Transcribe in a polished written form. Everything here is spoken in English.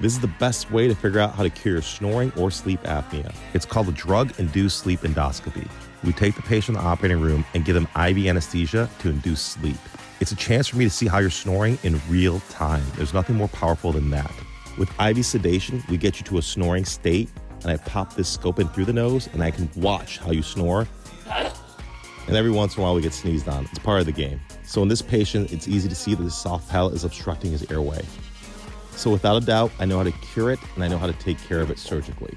This is the best way to figure out how to cure your snoring or sleep apnea. It's called a drug-induced sleep endoscopy. We take the patient in the operating room and give them IV anesthesia to induce sleep. It's a chance for me to see how you're snoring in real time. There's nothing more powerful than that. With IV sedation, we get you to a snoring state, and I pop this scope in through the nose, and I can watch how you snore. And every once in a while, we get sneezed on. It's part of the game. So in this patient, it's easy to see that the soft palate is obstructing his airway. So without a doubt, I know how to cure it, and I know how to take care of it surgically.